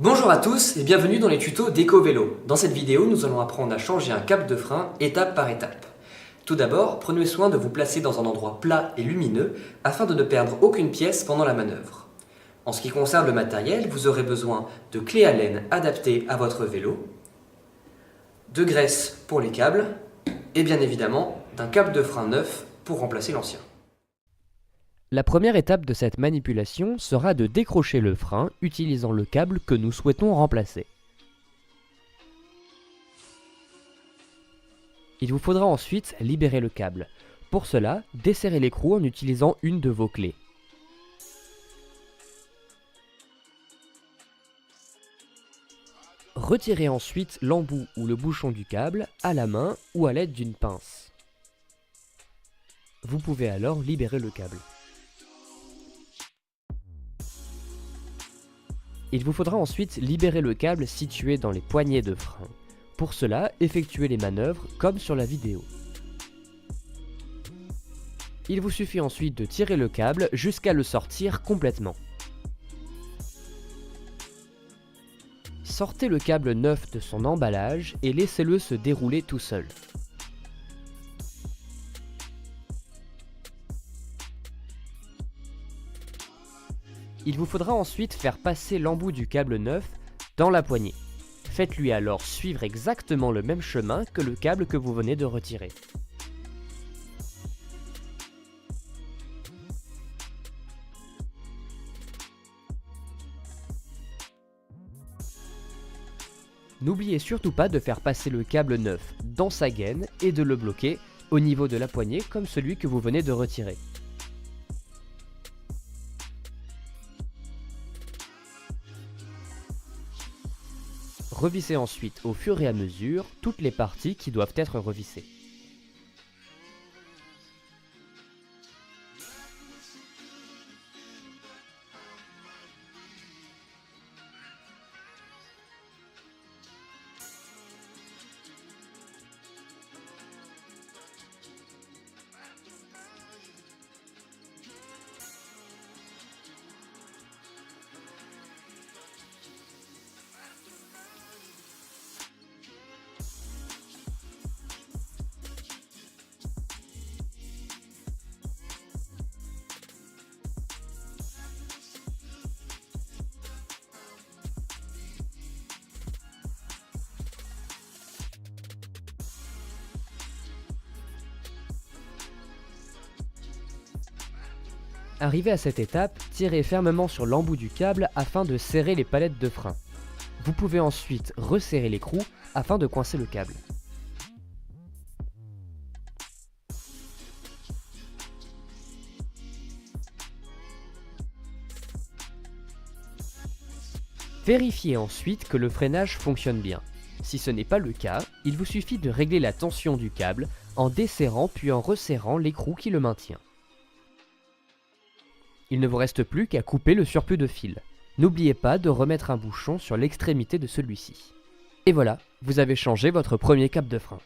Bonjour à tous et bienvenue dans les tutos d'EcoVélo. Dans cette vidéo, nous allons apprendre à changer un câble de frein étape par étape. Tout d'abord, prenez soin de vous placer dans un endroit plat et lumineux afin de ne perdre aucune pièce pendant la manœuvre. En ce qui concerne le matériel, vous aurez besoin de clés à laine adaptées à votre vélo, de graisse pour les câbles et bien évidemment d'un câble de frein neuf pour remplacer l'ancien. La première étape de cette manipulation sera de décrocher le frein utilisant le câble que nous souhaitons remplacer. Il vous faudra ensuite libérer le câble. Pour cela, desserrez l'écrou en utilisant une de vos clés. Retirez ensuite l'embout ou le bouchon du câble à la main ou à l'aide d'une pince. Vous pouvez alors libérer le câble. Il vous faudra ensuite libérer le câble situé dans les poignées de frein. Pour cela, effectuez les manœuvres comme sur la vidéo. Il vous suffit ensuite de tirer le câble jusqu'à le sortir complètement. Sortez le câble neuf de son emballage et laissez-le se dérouler tout seul. Il vous faudra ensuite faire passer l'embout du câble neuf dans la poignée. Faites-lui alors suivre exactement le même chemin que le câble que vous venez de retirer. N'oubliez surtout pas de faire passer le câble neuf dans sa gaine et de le bloquer au niveau de la poignée comme celui que vous venez de retirer. Revissez ensuite au fur et à mesure toutes les parties qui doivent être revissées. Arrivé à cette étape, tirez fermement sur l'embout du câble afin de serrer les palettes de frein. Vous pouvez ensuite resserrer l'écrou afin de coincer le câble. Vérifiez ensuite que le freinage fonctionne bien. Si ce n'est pas le cas, il vous suffit de régler la tension du câble en desserrant puis en resserrant l'écrou qui le maintient. Il ne vous reste plus qu'à couper le surplus de fil. N'oubliez pas de remettre un bouchon sur l'extrémité de celui-ci. Et voilà, vous avez changé votre premier câble de frein.